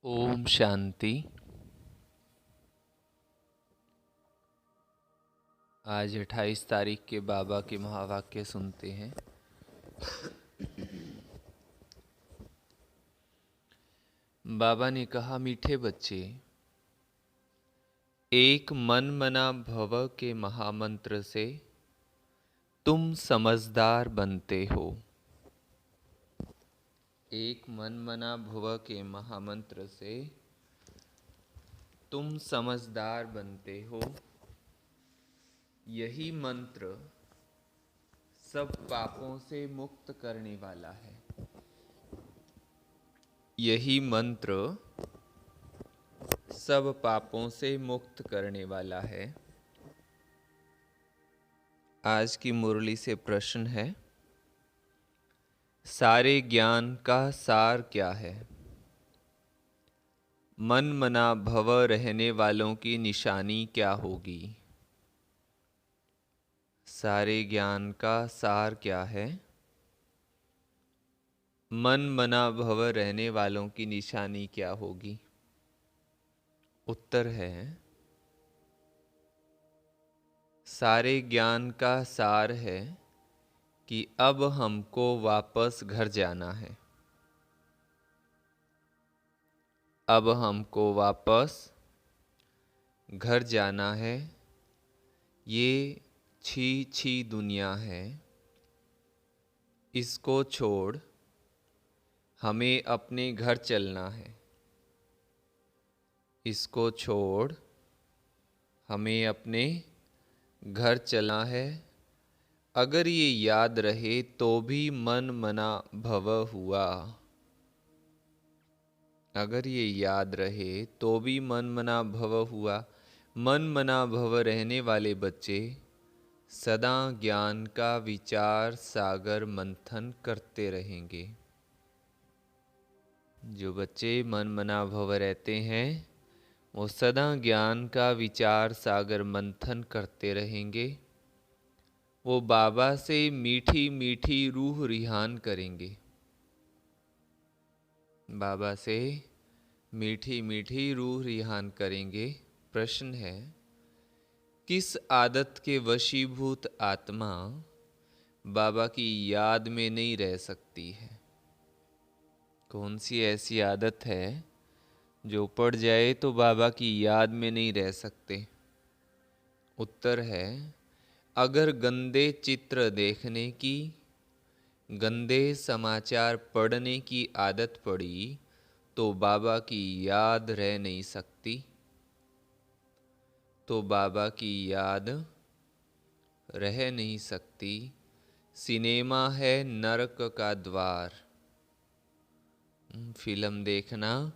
ओम शांति। आज 28 तारीख के बाबा के महावाक्य सुनते हैं। बाबा ने कहा, मीठे बच्चे, एक मन मना भव के महामंत्र से तुम समझदार बनते हो। एक मन मना भव के महामंत्र से तुम समझदार बनते हो। यही मंत्र सब पापों से मुक्त करने वाला है। यही मंत्र सब पापों से मुक्त करने वाला है। आज की मुरली से प्रश्न है, सारे ज्ञान का सार क्या है? मन मना भव रहने वालों की निशानी क्या होगी? सारे ज्ञान का सार क्या है? मन मना भव रहने वालों की निशानी क्या होगी? उत्तर है, सारे ज्ञान का सार है कि अब हमको वापस घर जाना है। अब हमको वापस घर जाना है। ये छी छी दुनिया है, इसको छोड़ हमें अपने घर चलना है। इसको छोड़ हमें अपने घर चलना है। अगर ये याद रहे तो भी मन मना भव हुआ। अगर ये याद रहे तो भी मन मना भव हुआ। मन मना भव रहने वाले बच्चे सदा ज्ञान का विचार सागर मंथन करते रहेंगे। जो बच्चे मन मना भव रहते हैं वो सदा ज्ञान का विचार सागर मंथन करते रहेंगे। वो बाबा से मीठी मीठी रूह रिहान करेंगे। बाबा से मीठी मीठी रूह रिहान करेंगे। प्रश्न है, किस आदत के वशीभूत आत्मा बाबा की याद में नहीं रह सकती है? कौन सी ऐसी आदत है जो पड़ जाए तो बाबा की याद में नहीं रह सकते? उत्तर है, अगर गंदे चित्र देखने की, गंदे समाचार पढ़ने की आदत पड़ी तो बाबा की याद रह नहीं सकती। तो बाबा की याद रह नहीं सकती। सिनेमा है नरक का द्वार। फिल्म देखना,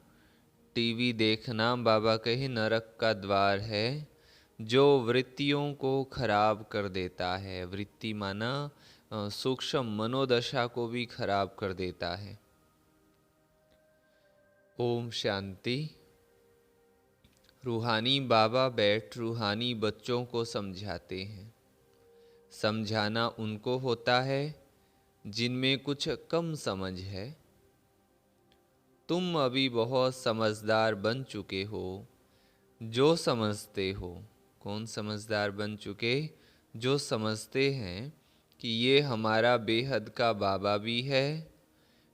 टीवी देखना बाबा कहे नरक का द्वार है, जो वृत्तियों को खराब कर देता है। वृत्ति माना सूक्ष्म मनोदशा को भी खराब कर देता है। ओम शांति। रूहानी बाबा बैठ रूहानी बच्चों को समझाते हैं। समझाना उनको होता है जिनमें कुछ कम समझ है। तुम अभी बहुत समझदार बन चुके हो जो समझते हो। कौन समझदार बन चुके? जो समझते हैं कि ये हमारा बेहद का बाबा भी है,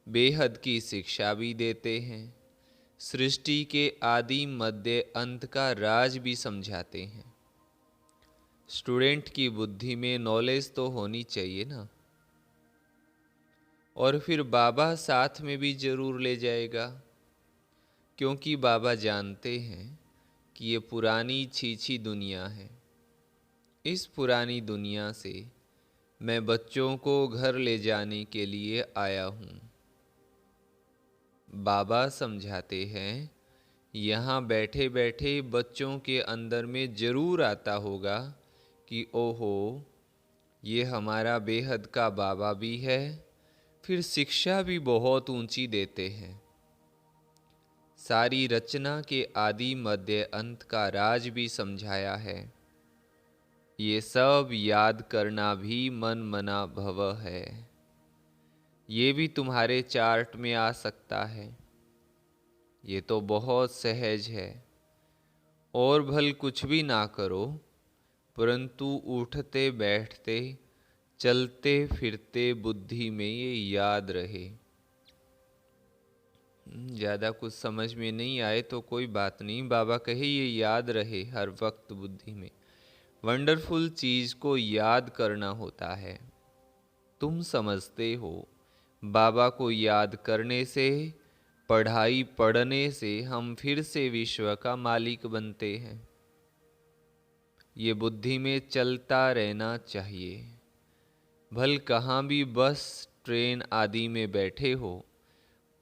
बेहद की शिक्षा भी देते हैं, सृष्टि के आदि मध्य अंत का राज भी समझाते हैं। स्टूडेंट की बुद्धि में नॉलेज तो होनी चाहिए ना। और फिर बाबा साथ में भी जरूर ले जाएगा, क्योंकि बाबा जानते हैं कि ये पुरानी छीछी दुनिया है। इस पुरानी दुनिया से मैं बच्चों को घर ले जाने के लिए आया हूँ। बाबा समझाते हैं, यहाँ बैठे बैठे बच्चों के अंदर में जरूर आता होगा कि ओहो, ये हमारा बेहद का बाबा भी है, फिर शिक्षा भी बहुत ऊंची देते हैं। सारी रचना के आदि मध्य अंत का राज भी समझाया है। ये सब याद करना भी मन मना भव है। ये भी तुम्हारे चार्ट में आ सकता है। ये तो बहुत सहज है। और भल कुछ भी ना करो, परंतु उठते बैठते चलते फिरते बुद्धि में ये याद रहे। ज़्यादा कुछ समझ में नहीं आए तो कोई बात नहीं, बाबा कहे ये याद रहे हर वक्त बुद्धि में। वंडरफुल चीज़ को याद करना होता है। तुम समझते हो बाबा को याद करने से, पढ़ाई पढ़ने से हम फिर से विश्व का मालिक बनते हैं। ये बुद्धि में चलता रहना चाहिए। भल कहाँ भी बस ट्रेन आदि में बैठे हो,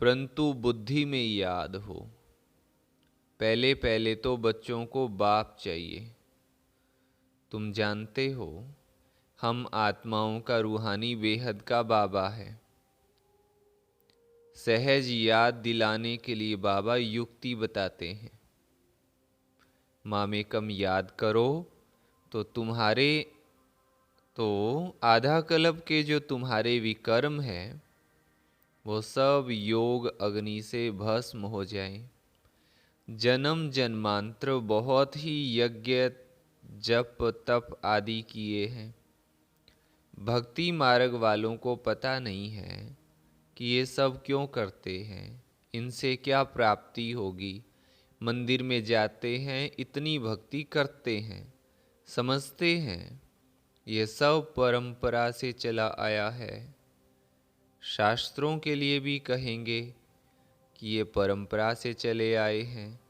परंतु बुद्धि में याद हो। पहले पहले तो बच्चों को बाप चाहिए। तुम जानते हो हम आत्माओं का रूहानी बेहद का बाबा है। सहज याद दिलाने के लिए बाबा युक्ति बताते हैं। मामेकम याद करो तो आधा कल्प के जो तुम्हारे विकर्म हैं वो सब योग अग्नि से भस्म हो जाएं। जन्म जन्मांतर बहुत ही यज्ञ जप तप आदि किए हैं। भक्ति मार्ग वालों को पता नहीं है कि ये सब क्यों करते हैं, इनसे क्या प्राप्ति होगी। मंदिर में जाते हैं, इतनी भक्ति करते हैं, समझते हैं ये सब परंपरा से चला आया है। शास्त्रों के लिए भी कहेंगे कि ये परंपरा से चले आए हैं,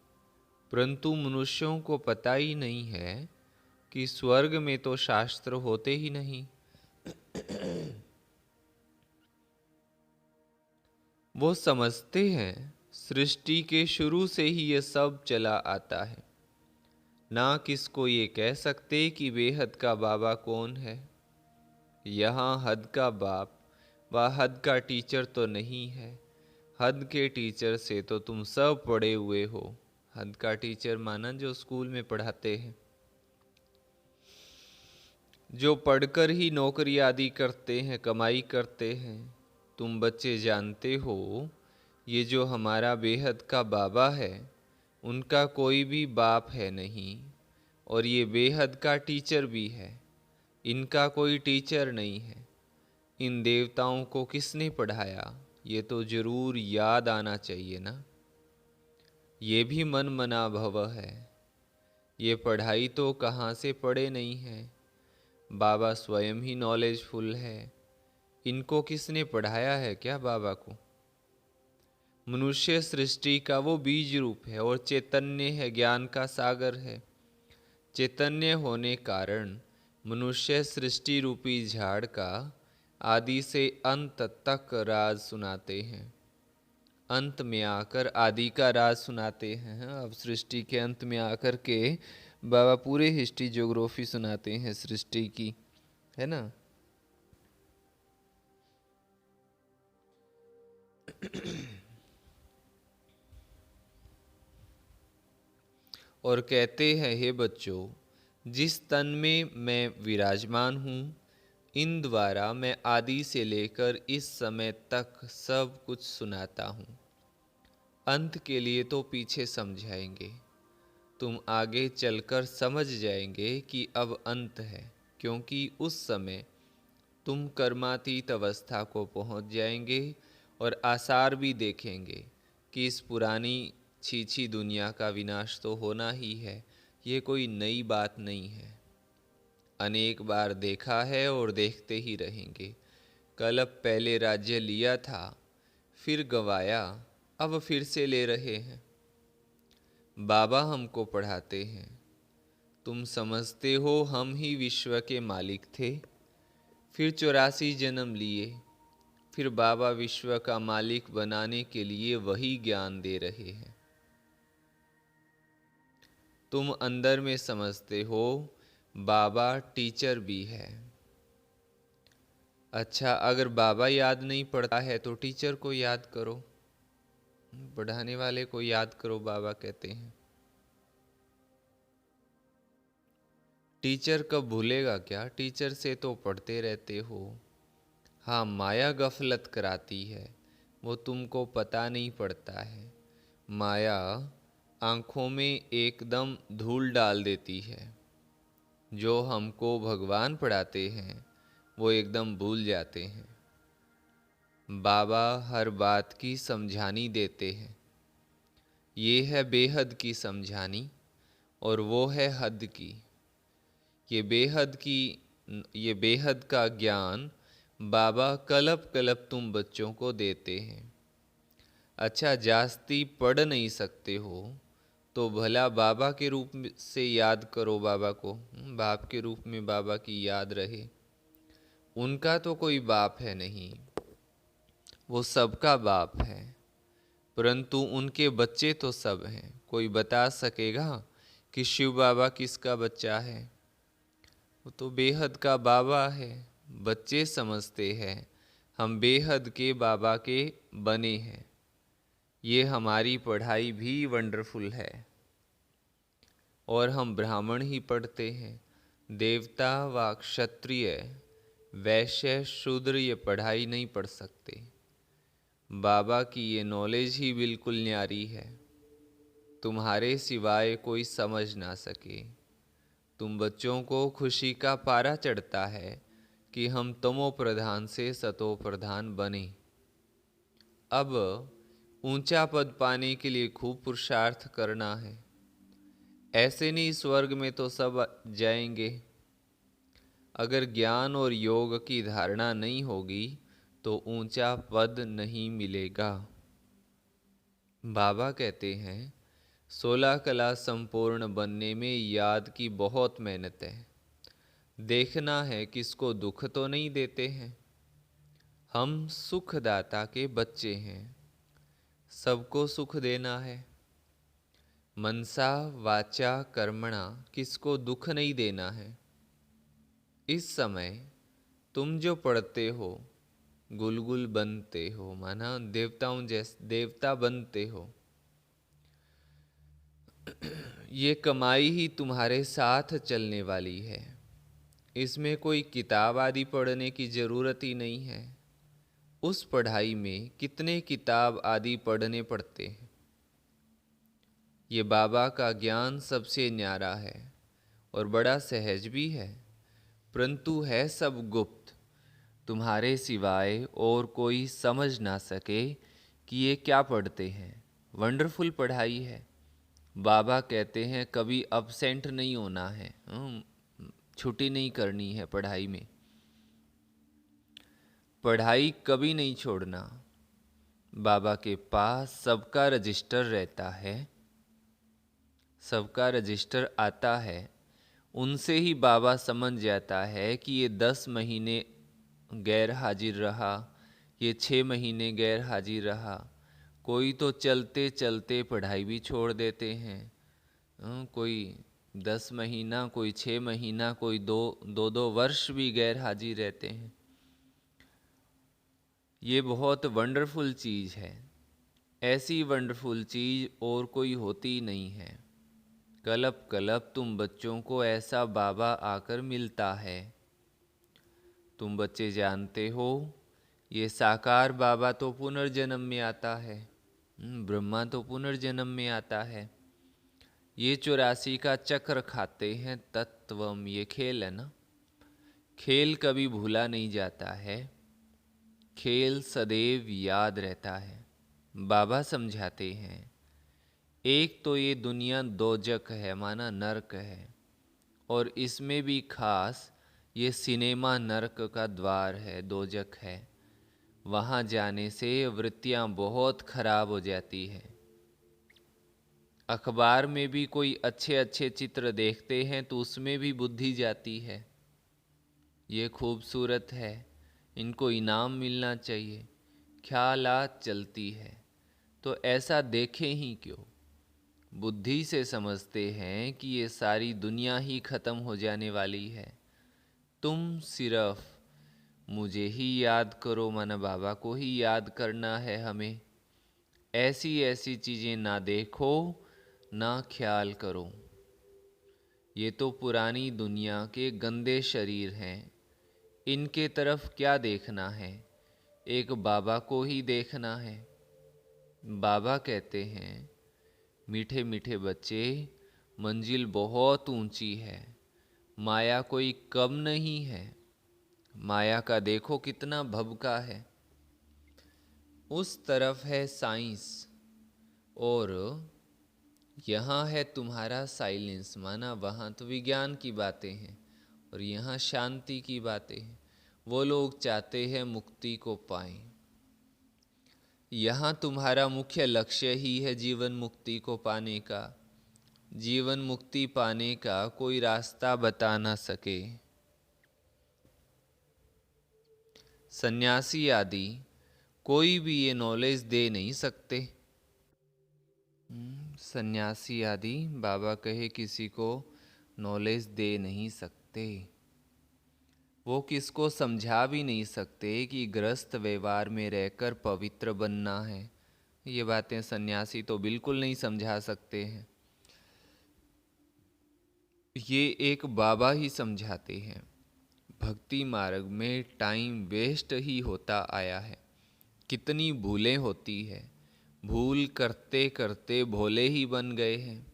परंतु मनुष्यों को पता ही नहीं है कि स्वर्ग में तो शास्त्र होते ही नहीं। वो समझते हैं सृष्टि के शुरू से ही ये सब चला आता है। ना किसको ये कह सकते कि बेहद का बाबा कौन है। यहाँ हद का बाप व हद का टीचर तो नहीं है। हद के टीचर से तो तुम सब पढ़े हुए हो। हद का टीचर माना जो स्कूल में पढ़ाते हैं, जो पढ़कर ही नौकरी आदि करते हैं, कमाई करते हैं। तुम बच्चे जानते हो ये जो हमारा बेहद का बाबा है उनका कोई भी बाप है नहीं, और ये बेहद का टीचर भी है, इनका कोई टीचर नहीं है। इन देवताओं को किसने पढ़ाया, ये तो जरूर याद आना चाहिए ना। ये भी मन मना भव है। ये पढ़ाई तो कहाँ से पढ़े नहीं है, बाबा स्वयं ही नॉलेजफुल है। इनको किसने पढ़ाया है क्या बाबा को। मनुष्य सृष्टि का वो बीज रूप है और चैतन्य है, ज्ञान का सागर है। चैतन्य होने कारण मनुष्य सृष्टि रूपी झाड़ का आदि से अंत तक राज सुनाते हैं। अंत में आकर आदि का राज सुनाते हैं। अब सृष्टि के अंत में आकर के बाबा पूरे हिस्ट्री ज्योग्राफी सुनाते हैं सृष्टि की, है ना। और कहते हैं, हे बच्चों, जिस तन में मैं विराजमान हूँ, इन द्वारा मैं आदि से लेकर इस समय तक सब कुछ सुनाता हूँ। अंत के लिए तो पीछे समझाएंगे, तुम आगे चलकर समझ जाएंगे कि अब अंत है, क्योंकि उस समय तुम कर्मातीत अवस्था को पहुँच जाएंगे और आसार भी देखेंगे कि इस पुरानी छीछी दुनिया का विनाश तो होना ही है। ये कोई नई बात नहीं है, अनेक बार देखा है और देखते ही रहेंगे। कल पहले राज्य लिया था, फिर गंवाया, अब फिर से ले रहे हैं। बाबा हमको पढ़ाते हैं, तुम समझते हो हम ही विश्व के मालिक थे, फिर 84 जन्म लिए, फिर बाबा विश्व का मालिक बनाने के लिए वही ज्ञान दे रहे हैं। तुम अंदर में समझते हो बाबा टीचर भी है। अच्छा, अगर बाबा याद नहीं पड़ता है तो टीचर को याद करो, पढ़ाने वाले को याद करो, बाबा कहते हैं। टीचर कब भूलेगा क्या, टीचर से तो पढ़ते रहते हो। हाँ, माया गफलत कराती है, वो तुमको पता नहीं पड़ता है। माया आँखों में एकदम धूल डाल देती है। जो हमको भगवान पढ़ाते हैं वो एकदम भूल जाते हैं। बाबा हर बात की समझानी देते हैं। ये है बेहद की समझानी और वो है हद की। ये बेहद का ज्ञान बाबा कलप कलप तुम बच्चों को देते हैं। अच्छा, जास्ती पढ़ नहीं सकते हो तो भला बाबा के रूप से याद करो बाबा को। बाप के रूप में बाबा की याद रहे। उनका तो कोई बाप है नहीं, वो सबका बाप है, परंतु उनके बच्चे तो सब हैं। कोई बता सकेगा कि शिव बाबा किसका बच्चा है? वो तो बेहद का बाबा है। बच्चे समझते हैं हम बेहद के बाबा के बने हैं। ये हमारी पढ़ाई भी वंडरफुल है और हम ब्राह्मण ही पढ़ते हैं। देवता व क्षत्रिय, वैश्य, शूद्र ये पढ़ाई नहीं पढ़ सकते। बाबा की ये नॉलेज ही बिल्कुल न्यारी है, तुम्हारे सिवाय कोई समझ ना सके। तुम बच्चों को खुशी का पारा चढ़ता है कि हम तमो प्रधान से सतो प्रधान बने। अब ऊंचा पद पाने के लिए खूब पुरुषार्थ करना है। ऐसे नहीं स्वर्ग में तो सब जाएंगे। अगर ज्ञान और योग की धारणा नहीं होगी तो ऊंचा पद नहीं मिलेगा। बाबा कहते हैं 16 कला संपूर्ण बनने में याद की बहुत मेहनत है। देखना है किसको दुख तो नहीं देते हैं। हम सुखदाता के बच्चे हैं, सबको सुख देना है। मनसा वाचा कर्मणा, किसको दुख नहीं देना है। इस समय तुम जो पढ़ते हो गुलगुल बनते हो, माना देवताओं जैसे देवता बनते हो। ये कमाई ही तुम्हारे साथ चलने वाली है। इसमें कोई किताब आदि पढ़ने की ज़रूरत ही नहीं है। उस पढ़ाई में कितने किताब आदि पढ़ने पड़ते हैं। ये बाबा का ज्ञान सबसे न्यारा है और बड़ा सहज भी है, परंतु है सब गुप्त। तुम्हारे सिवाय और कोई समझ ना सके कि ये क्या पढ़ते हैं। वंडरफुल पढ़ाई है। बाबा कहते हैं कभी अपसेंट नहीं होना है, छुट्टी नहीं करनी है पढ़ाई में। पढ़ाई कभी नहीं छोड़ना। बाबा के पास सबका रजिस्टर रहता है, सबका रजिस्टर आता है। उनसे ही बाबा समझ जाता है कि ये 10 महीने गैर हाजिर रहा, ये 6 महीने गैर हाजिर रहा। कोई तो चलते चलते पढ़ाई भी छोड़ देते हैं। कोई 10 महीना, कोई 6 महीना, कोई दो वर्ष भी गैर हाजिर रहते हैं। ये बहुत वंडरफुल चीज़ है। ऐसी वंडरफुल चीज़ और कोई होती नहीं है। कलप कलप तुम बच्चों को ऐसा बाबा आकर मिलता है। तुम बच्चे जानते हो ये साकार बाबा तो पुनर्जन्म में आता है, ब्रह्मा तो पुनर्जन्म में आता है। ये 84 का चक्र खाते हैं तत्वम। ये खेल है ना, खेल कभी भूला नहीं जाता है, खेल सदैव याद रहता है। बाबा समझाते हैं एक तो ये दुनिया दोजक है, माना नरक है, और इसमें भी खास ये सिनेमा नरक का द्वार है, दोजक है। वहाँ जाने से वृत्तियाँ बहुत खराब हो जाती है। अखबार में भी कोई अच्छे अच्छे चित्र देखते हैं तो उसमें भी बुद्धि जाती है। ये खूबसूरत है, इनको इनाम मिलना चाहिए, ख्यालात चलती है। तो ऐसा देखें ही क्यों। बुद्धि से समझते हैं कि ये सारी दुनिया ही ख़त्म हो जाने वाली है। तुम सिर्फ मुझे ही याद करो, माना बाबा को ही याद करना है हमें। ऐसी ऐसी चीज़ें ना देखो, ना ख्याल करो। ये तो पुरानी दुनिया के गंदे शरीर हैं, इनके तरफ क्या देखना है। एक बाबा को ही देखना है। बाबा कहते हैं मीठे मीठे बच्चे, मंजिल बहुत ऊंची है, माया कोई कम नहीं है, माया का देखो कितना भभका है। उस तरफ है साइंस और यहाँ है तुम्हारा साइलेंस, माना वहाँ तो विज्ञान की बातें हैं और यहाँ शांति की बातें हैं। वो लोग चाहते हैं मुक्ति को पाएं। यहाँ तुम्हारा मुख्य लक्ष्य ही है जीवन मुक्ति को पाने का। जीवन मुक्ति पाने का कोई रास्ता बता ना सके। सन्यासी आदि कोई भी ये नॉलेज दे नहीं सकते। सन्यासी आदि बाबा कहे किसी को नॉलेज दे नहीं सकते। वो किसको समझा भी नहीं सकते कि गृहस्थ व्यवहार में रहकर पवित्र बनना है। ये बातें सन्यासी तो बिल्कुल नहीं समझा सकते हैं। ये एक बाबा ही समझाते हैं। भक्ति मार्ग में टाइम वेस्ट ही होता आया है। कितनी भूलें होती है, भूल करते करते भोले ही बन गए हैं।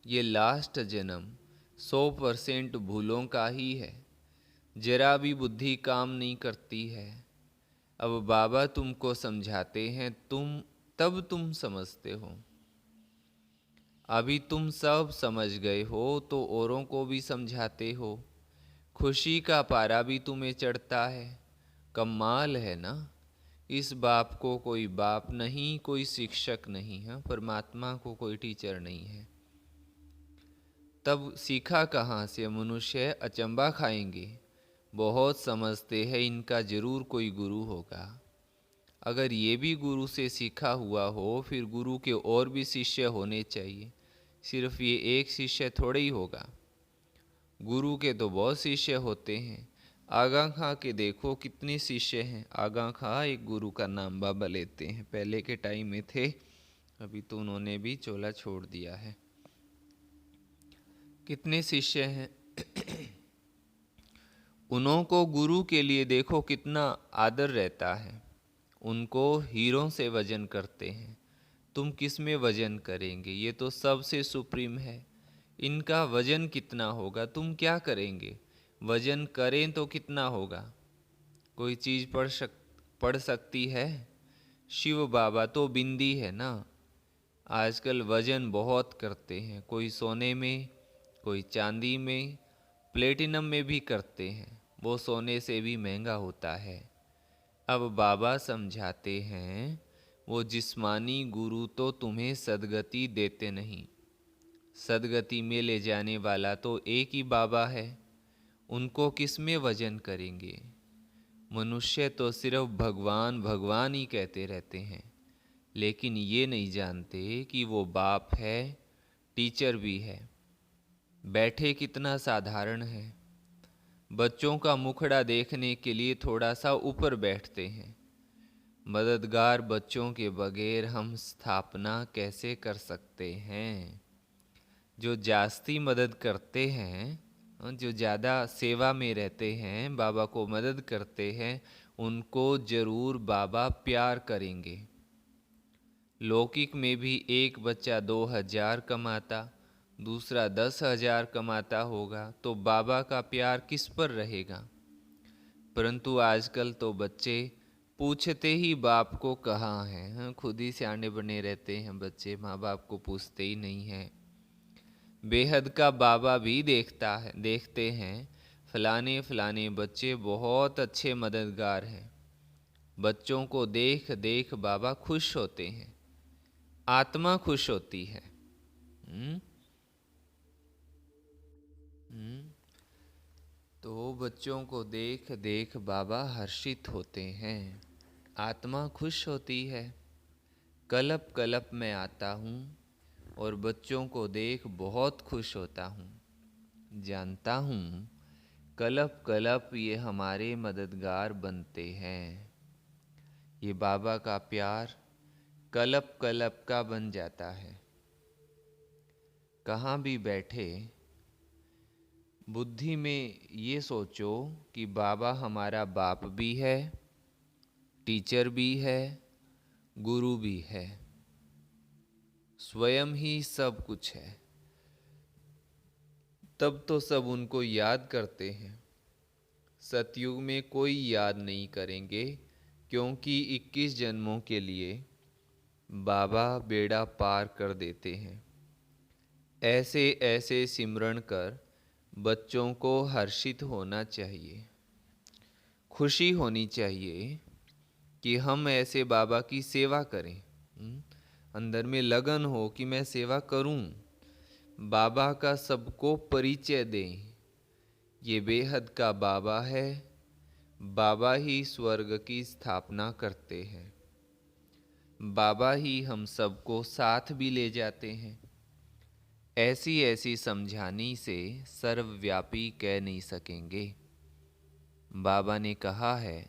ये लास्ट जन्म 100% भूलों का ही है। जरा भी बुद्धि काम नहीं करती है। अब बाबा तुमको समझाते हैं, तुम समझते हो। अभी तुम सब समझ गए हो तो औरों को भी समझाते हो। खुशी का पारा भी तुम्हें चढ़ता है। कमाल है ना। इस बाप को कोई बाप नहीं, कोई शिक्षक नहीं है, परमात्मा को कोई टीचर नहीं है। तब सीखा कहाँ से? मनुष्य अचंबा खाएंगे। बहुत समझते हैं इनका जरूर कोई गुरु होगा। अगर ये भी गुरु से सीखा हुआ हो फिर गुरु के और भी शिष्य होने चाहिए। सिर्फ ये एक शिष्य थोड़े ही होगा। गुरु के तो बहुत शिष्य होते हैं। आगा खां के देखो कितने शिष्य हैं। आगा खां एक गुरु का नाम बाबा लेते हैं। पहले के टाइम में थे, अभी तो उन्होंने भी चोला छोड़ दिया है। कितने शिष्य हैं। उन्हों को गुरु के लिए देखो कितना आदर रहता है। उनको हीरों से वजन करते हैं। तुम किस में वजन करेंगे? ये तो सबसे सुप्रीम है। इनका वजन कितना होगा? तुम क्या करेंगे? वजन करें तो कितना होगा? कोई चीज़ पढ़ सकती है? शिव बाबा तो बिंदी है ना। आजकल वजन बहुत करते हैं। कोई सोने में, कोई चांदी में, प्लेटिनम में भी करते हैं। वो सोने से भी महंगा होता है। अब बाबा समझाते हैं, वो जिस्मानी गुरु तो तुम्हें सदगति देते नहीं। सदगति में ले जाने वाला तो एक ही बाबा है। उनको किस में वजन करेंगे? मनुष्य तो सिर्फ भगवान भगवान ही कहते रहते हैं, लेकिन ये नहीं जानते कि वो बाप है, टीचर भी है। बैठे कितना साधारण है। बच्चों का मुखड़ा देखने के लिए थोड़ा सा ऊपर बैठते हैं। मददगार बच्चों के बगैर हम स्थापना कैसे कर सकते हैं? जो जास्ती मदद करते हैं, जो ज़्यादा सेवा में रहते हैं, बाबा को मदद करते हैं, उनको ज़रूर बाबा प्यार करेंगे। लौकिक में भी एक बच्चा 2000 कमाता, दूसरा 10,000 कमाता होगा तो बाबा का प्यार किस पर रहेगा? परंतु आजकल तो बच्चे पूछते ही बाप को कहाँ हैं। हाँ, खुद ही सियाने बने रहते हैं बच्चे, माँ बाप को पूछते ही नहीं हैं। बेहद का बाबा भी देखते हैं फलाने फलाने बच्चे बहुत अच्छे मददगार हैं। बच्चों को देख देख बाबा खुश होते हैं, आत्मा खुश होती है। तो बच्चों को देख देख बाबा हर्षित होते हैं, आत्मा खुश होती है। कलप कलप में आता हूँ और बच्चों को देख बहुत खुश होता हूँ। जानता हूँ कलप कलप ये हमारे मददगार बनते हैं। ये बाबा का प्यार कलप कलप का बन जाता है। कहाँ भी बैठे बुद्धि में ये सोचो कि बाबा हमारा बाप भी है, टीचर भी है, गुरु भी है। स्वयं ही सब कुछ है, तब तो सब उनको याद करते हैं। सतयुग में कोई याद नहीं करेंगे, क्योंकि 21 जन्मों के लिए बाबा बेड़ा पार कर देते हैं। ऐसे ऐसे सिमरण कर बच्चों को हर्षित होना चाहिए, खुशी होनी चाहिए कि हम ऐसे बाबा की सेवा करें। अंदर में लगन हो कि मैं सेवा करूं, बाबा का सबको परिचय दें। ये बेहद का बाबा है, बाबा ही स्वर्ग की स्थापना करते हैं, बाबा ही हम सबको साथ भी ले जाते हैं। ऐसी ऐसी समझानी से सर्वव्यापी कह नहीं सकेंगे। बाबा ने कहा है,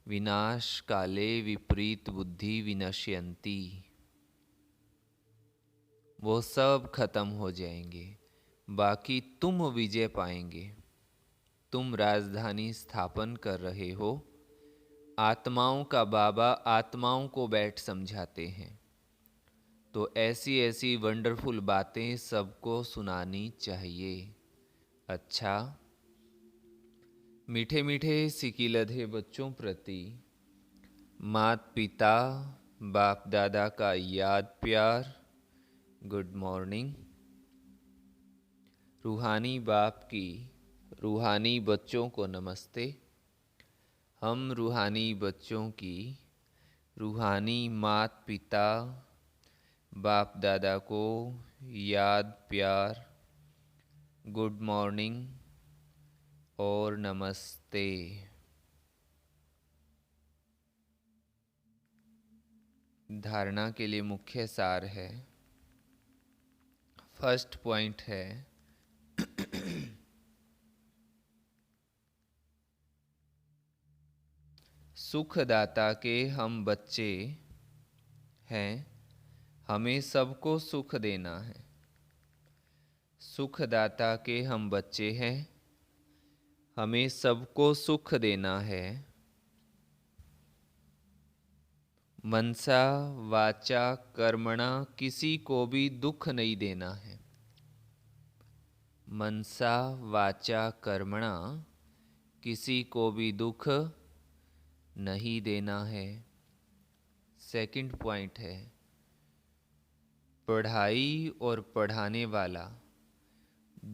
विनाश काले विपरीत बुद्धि विनश्यन्ति। वो सब खत्म हो जाएंगे, बाकी तुम विजय पाएंगे। तुम राजधानी स्थापन कर रहे हो। आत्माओं का बाबा आत्माओं को बैठ समझाते हैं, तो ऐसी ऐसी वंडरफुल बातें सबको सुनानी चाहिए। अच्छा, मीठे मीठे सिकिलधे बच्चों प्रति माता पिता बाप दादा का याद प्यार, गुड मॉर्निंग। रूहानी बाप की रूहानी बच्चों को नमस्ते। हम रूहानी बच्चों की रूहानी माता पिता बाप दादा को याद प्यार, गुड मॉर्निंग और नमस्ते। धारणा के लिए मुख्य सार है। फर्स्ट पॉइंट है सुखदाता के हम बच्चे हैं, हमें सबको सुख देना है। सुखदाता के हम बच्चे हैं, हमें सबको सुख देना है। मनसा वाचा कर्मणा किसी को भी दुख नहीं देना है। मनसा वाचा कर्मणा किसी को भी दुख नहीं देना है। सेकंड पॉइंट है, पढ़ाई और पढ़ाने वाला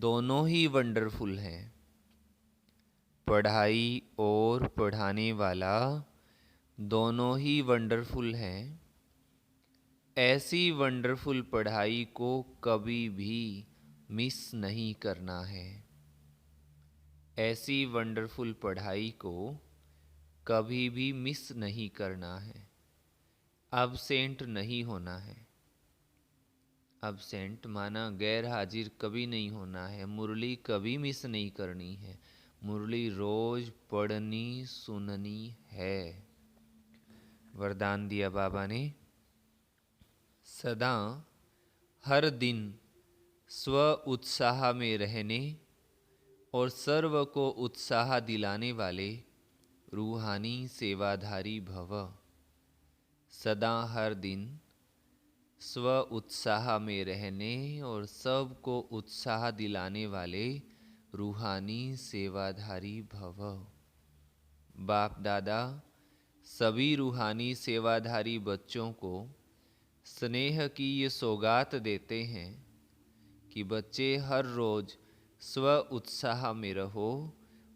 दोनों ही वंडरफुल हैं। पढ़ाई और पढ़ाने वाला दोनों ही वंडरफुल हैं। ऐसी वंडरफुल पढ़ाई को कभी भी मिस नहीं करना है। ऐसी वंडरफुल पढ़ाई को कभी भी मिस नहीं करना है। अब्सेंट नहीं होना है। अब्सेंट माना गैर हाजिर कभी नहीं होना है। मुरली कभी मिस नहीं करनी है। मुरली रोज पढ़नी सुननी है। वरदान दिया बाबा ने, सदा हर दिन स्व उत्साह में रहने और सर्व को उत्साह दिलाने वाले रूहानी सेवाधारी भव। सदा हर दिन स्व उत्साह में रहने और सब को उत्साह दिलाने वाले रूहानी सेवाधारी भव। बाप दादा सभी रूहानी सेवाधारी बच्चों को स्नेह की ये सौगात देते हैं कि बच्चे हर रोज स्व उत्साह में रहो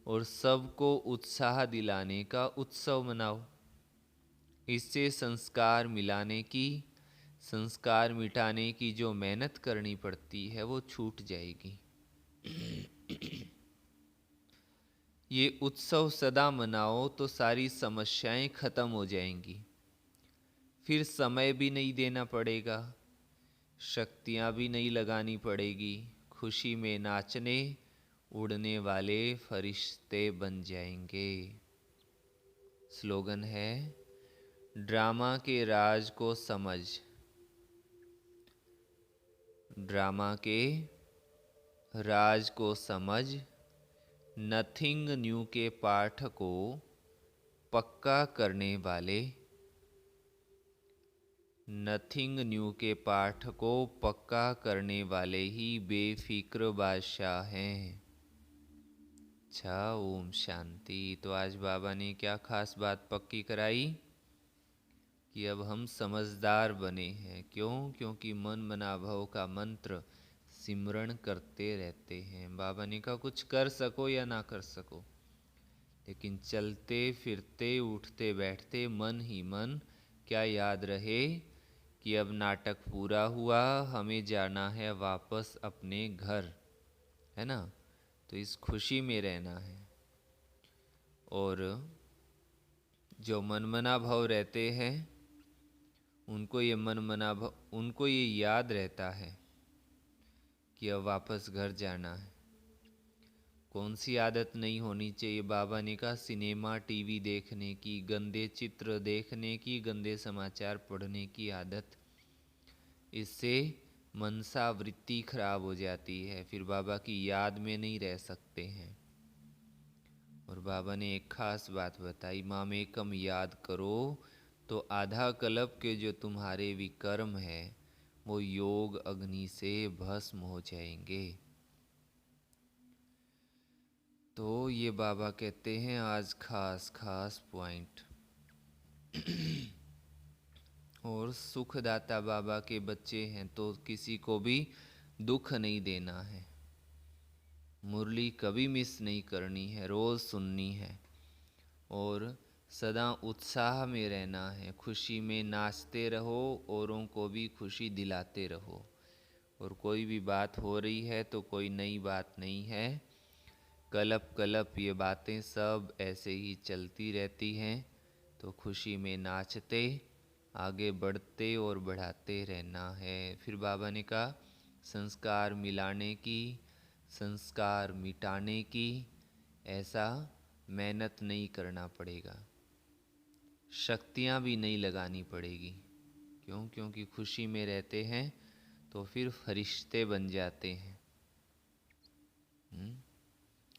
और सबको उत्साह दिलाने का उत्सव मनाओ। इससे संस्कार मिलाने की, संस्कार मिटाने की जो मेहनत करनी पड़ती है वो छूट जाएगी। ये उत्सव सदा मनाओ तो सारी समस्याएं खत्म हो जाएंगी। फिर समय भी नहीं देना पड़ेगा, शक्तियाँ भी नहीं लगानी पड़ेगी। खुशी में नाचने उड़ने वाले फरिश्ते बन जाएंगे। स्लोगन है, ड्रामा के राज को समझ। ड्रामा के राज को समझ, नथिंग न्यू के पाठ को पक्का करने वाले नथिंग न्यू के पाठ को पक्का करने वाले ही बेफिक्र बादशाह हैं। अच्छा, ओम शांति। तो आज बाबा ने क्या खास बात पक्की कराई कि अब हम समझदार बने हैं। क्यों? क्योंकि मन मना भव का मंत्र सिमरण करते रहते हैं। बाबा ने कहा कुछ कर सको या ना कर सको, लेकिन चलते फिरते उठते बैठते मन ही मन क्या याद रहे कि अब नाटक पूरा हुआ, हमें जाना है वापस अपने घर, है ना। तो इस खुशी में रहना है। और जो मनमना भाव रहते हैं उनको ये याद रहता है कि अब वापस घर जाना है। कौन सी आदत नहीं होनी चाहिए? बाबा ने कहा सिनेमा टीवी देखने की, गंदे चित्र देखने की, गंदे समाचार पढ़ने की आदत, इससे मनसा वृत्ति खराब हो जाती है, फिर बाबा की याद में नहीं रह सकते हैं। और बाबा ने एक खास बात बताई, मामेकम याद करो तो आधा कल्प के जो तुम्हारे विकर्म है वो योग अग्नि से भस्म हो जाएंगे। तो ये बाबा कहते हैं आज खास खास पॉइंट। और सुखदाता बाबा के बच्चे हैं तो किसी को भी दुख नहीं देना है। मुरली कभी मिस नहीं करनी है, रोज़ सुननी है और सदा उत्साह में रहना है। खुशी में नाचते रहो, औरों को भी खुशी दिलाते रहो। और कोई भी बात हो रही है तो कोई नई बात नहीं है, कलप कलप ये बातें सब ऐसे ही चलती रहती हैं। तो खुशी में नाचते आगे बढ़ते और बढ़ाते रहना है। फिर बाबा ने कहा संस्कार मिलाने की, संस्कार मिटाने की ऐसा मेहनत नहीं करना पड़ेगा, शक्तियाँ भी नहीं लगानी पड़ेगी। क्यों? क्योंकि खुशी में रहते हैं तो फिर फरिश्ते बन जाते हैं।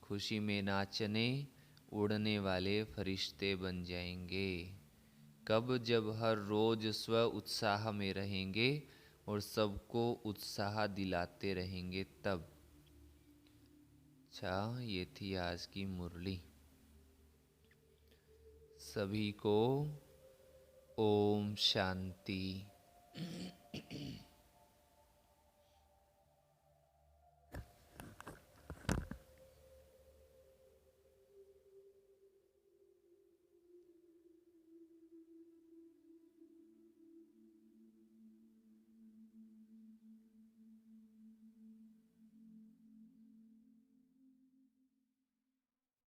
खुशी में नाचने उड़ने वाले फरिश्ते बन जाएंगे। कब? जब हर रोज स्व उत्साह में रहेंगे और सबको उत्साह दिलाते रहेंगे तब। अच्छा, ये थी आज की मुरली। सभी को ओम शांति।